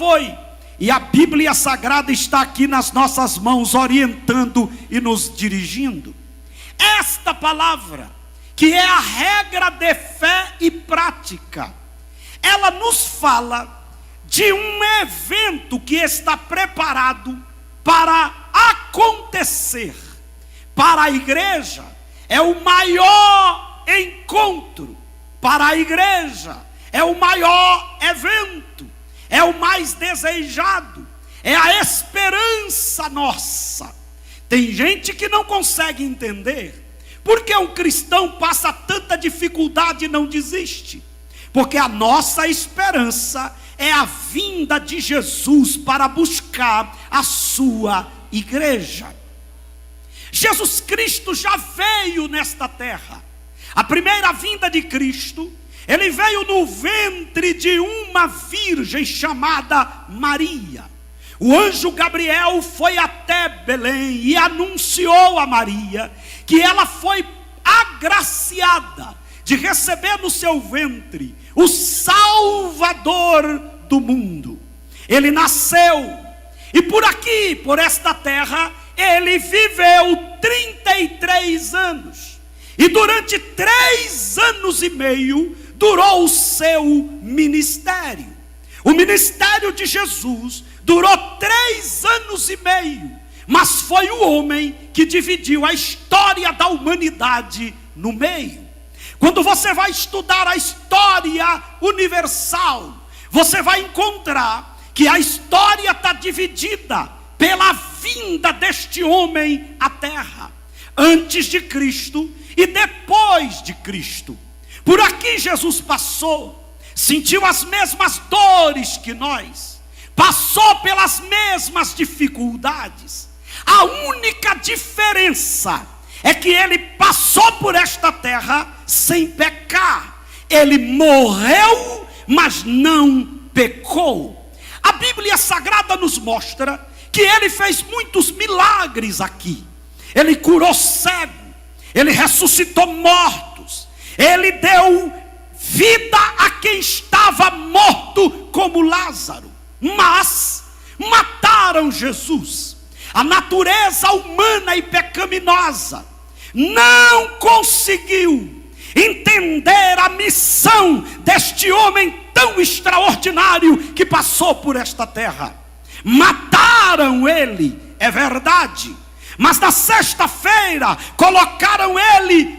foi. E a Bíblia Sagrada está aqui nas nossas mãos, orientando e nos dirigindo. Esta palavra, que é a regra de fé e prática, ela nos fala de um evento que está preparado para acontecer. Para a igreja, é o maior encontro. Para a igreja, é o maior evento. É o mais desejado. É a esperança nossa. Tem gente que não consegue entender por que o cristão passa tanta dificuldade e não desiste. Porque a nossa esperança é a vinda de Jesus para buscar a sua igreja. Jesus Cristo já veio nesta terra. A primeira vinda de Cristo, ele veio no ventre de uma virgem chamada Maria. O anjo Gabriel foi até Belém e anunciou a Maria que ela foi agraciada de receber no seu ventre o Salvador do mundo. Ele nasceu e por aqui, por esta terra, ele viveu 33 anos. E durante 3 anos e meio durou o seu ministério. O ministério de Jesus durou 3 anos e meio. Mas foi o homem que dividiu a história da humanidade no meio. Quando você vai estudar a história universal, você vai encontrar que a história está dividida pela vinda deste homem à terra, antes de Cristo e depois de Cristo. Por aqui Jesus passou, sentiu as mesmas dores que nós, passou pelas mesmas dificuldades. A única diferença é que ele passou por esta terra sem pecar. Ele morreu, mas não pecou. A Bíblia Sagrada nos mostra que ele fez muitos milagres aqui. Ele curou cego, ele ressuscitou mortos, ele deu vida a quem estava morto, como Lázaro. Mas mataram Jesus. A natureza humana e pecaminosa não conseguiu entender a missão deste homem tão extraordinário que passou por esta terra. Mataram ele, é verdade, mas na sexta-feira colocaram ele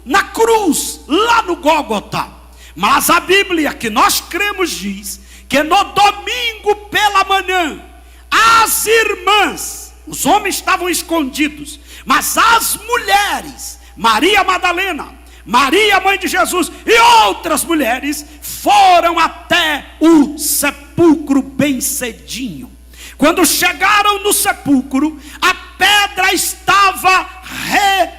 na cruz, lá no Gólgota. Mas a Bíblia que nós cremos diz que no domingo pela manhã, as irmãs, os homens estavam escondidos, mas as mulheres, Maria Madalena, Maria mãe de Jesus e outras mulheres, foram até o sepulcro bem cedinho. Quando chegaram no sepulcro, a pedra estava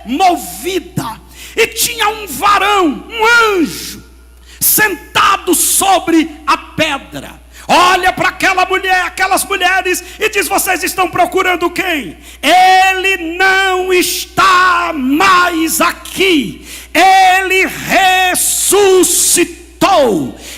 removida e tinha um varão, um anjo, sentado sobre a pedra. Olha para aquelas mulheres e diz: vocês estão procurando quem? Ele não está mais aqui. Ele ressuscitou.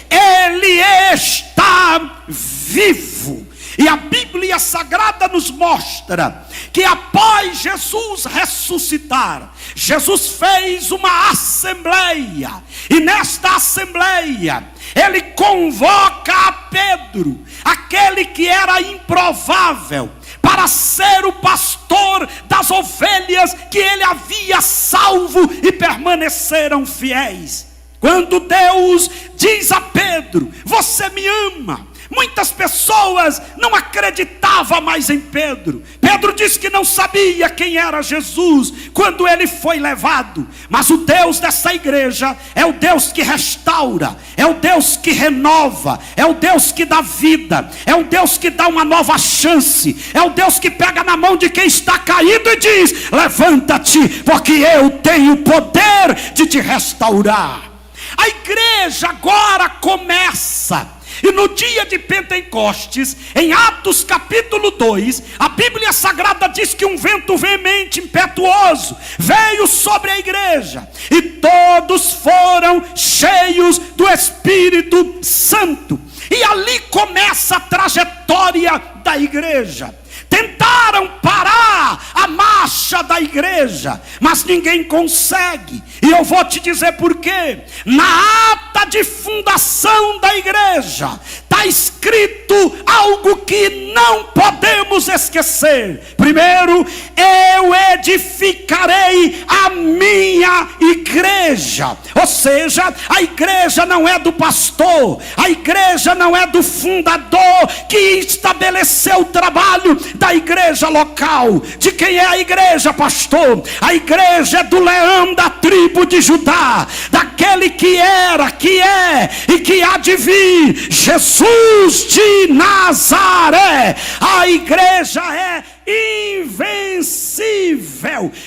Ele está vivo. E a Bíblia Sagrada nos mostra que após Jesus ressuscitar, Jesus fez uma assembleia. E nesta assembleia, ele convoca a Pedro, aquele que era improvável, para ser o pastor das ovelhas que ele havia salvo e permaneceram fiéis. Quando Deus diz a Pedro: você me ama, muitas pessoas não acreditavam mais em Pedro. Pedro disse que não sabia quem era Jesus quando ele foi levado. Mas o Deus dessa igreja é o Deus que restaura, é o Deus que renova, é o Deus que dá vida, é o Deus que dá uma nova chance, é o Deus que pega na mão de quem está caído e diz: levanta-te, porque eu tenho o poder de te restaurar. A igreja agora começa. E no dia de Pentecostes, em Atos capítulo 2, a Bíblia Sagrada diz que um vento veemente, impetuoso, veio sobre a igreja, e todos foram cheios do Espírito Santo. E ali começa a história da igreja. Tentaram parar a marcha da igreja, mas ninguém consegue. E eu vou te dizer por quê. Na ata de fundação da igreja está escrito algo que não podemos esquecer. Primeiro, eu edificarei a minha igreja. Ou seja, a igreja não é do pastor, a igreja não é do fundador que estabeleceu o trabalho da igreja local. De quem é a igreja, pastor? A igreja é do leão da tribo de Judá, daquele que era, que é e que há de vir, Jesus de Nazaré. A igreja é invencível.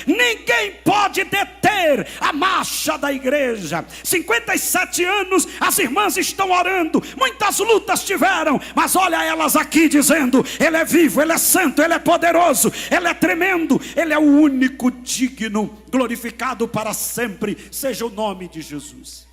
Ninguém pode deter a marcha da igreja. 57 anos as irmãs estão orando, muitas lutas tiveram, mas olha elas aqui dizendo: Ele é vivo, Ele é santo, Ele é poderoso, Ele é tremendo, Ele é o único digno. Glorificado para sempre seja o nome de Jesus.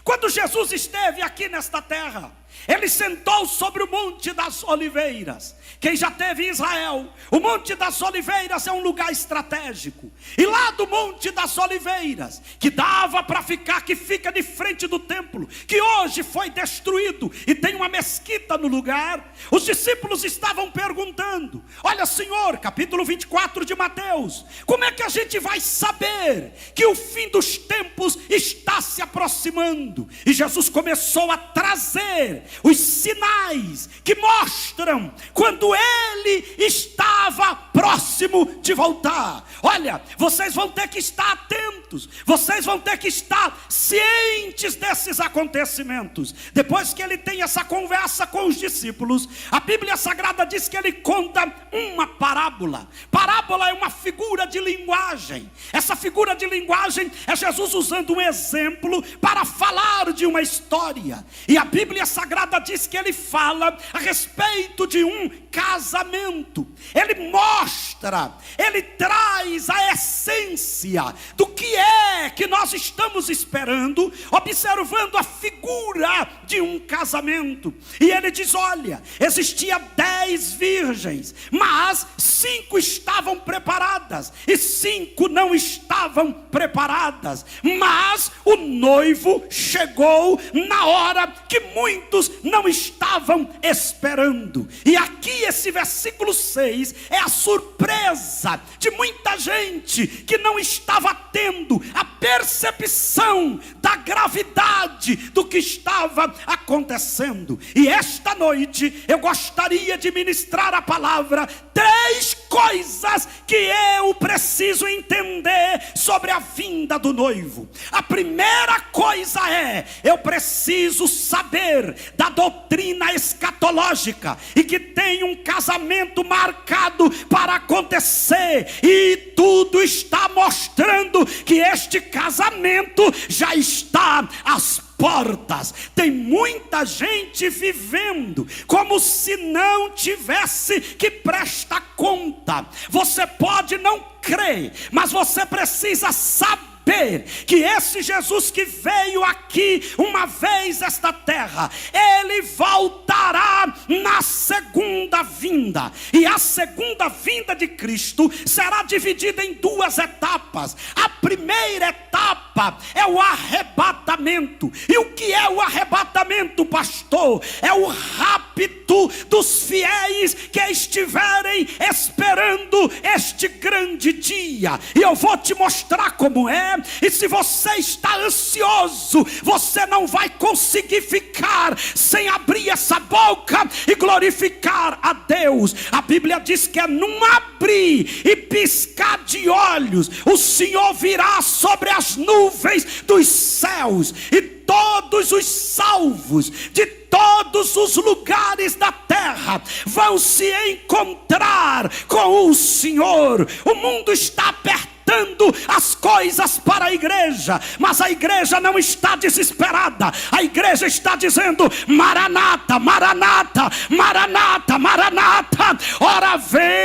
Quando Jesus esteve aqui nesta terra, Ele sentou sobre o Monte das Oliveiras. Quem já esteve em Israel, o Monte das Oliveiras é um lugar estratégico. E lá do Monte das Oliveiras, que dava para ficar, que fica de frente do templo, que hoje foi destruído e tem uma mesquita no lugar, os discípulos estavam perguntando: olha, Senhor, capítulo 24 de Mateus, como é que a gente vai saber que o fim dos tempos está se aproximando? E Jesus começou a trazer os sinais que mostram quando Ele estava próximo de voltar. Olha, vocês vão ter que estar atentos, vocês vão ter que estar cientes desses acontecimentos. Depois que Ele tem essa conversa com os discípulos, a Bíblia Sagrada diz que Ele conta uma parábola. Parábola é uma figura de linguagem. Essa figura de linguagem é Jesus usando um exemplo para falar de uma história. E a Bíblia Sagrada diz que Ele fala a respeito de um casamento. Ele mostra, Ele traz a essência do que é que nós estamos esperando, observando a figura de um casamento. E Ele diz: olha, existia 10 virgens, mas 5 estavam preparadas e 5 não estavam preparadas. Mas o noivo chegou na hora que muitos não estavam esperando. E aqui esse versículo 6 é a surpresa de muita gente que não estava tendo a percepção da gravidade do que estava acontecendo. E esta noite eu gostaria de ministrar a palavra: 3 coisas que eu preciso entender sobre a vinda do noivo. A primeira coisa é: eu preciso saber da doutrina escatológica e que tem um casamento marcado para acontecer, e tudo está mostrando que este casamento já está às portas. Tem muita gente vivendo como se não tivesse que prestar conta. Você pode não crer, mas você precisa saber que esse Jesus que veio aqui uma vez esta terra, Ele voltará na segunda vinda. E a segunda vinda de Cristo será dividida em 2 etapas. A primeira etapa é o arrebatamento. E o que é o arrebatamento, pastor? É o rapto dos fiéis que estiverem esperando este grande dia. E eu vou te mostrar como é. E se você está ansioso, você não vai conseguir ficar sem abrir essa boca e glorificar a Deus. A Bíblia diz que é num abrir e piscar de olhos, o Senhor virá sobre as nuvens dos céus, e todos os salvos de todos os lugares da terra vão se encontrar com o Senhor. O mundo está apertando as coisas para a igreja, mas a igreja não está desesperada. A igreja está dizendo: Maranata, Maranata, Maranata, Maranata, ora vem.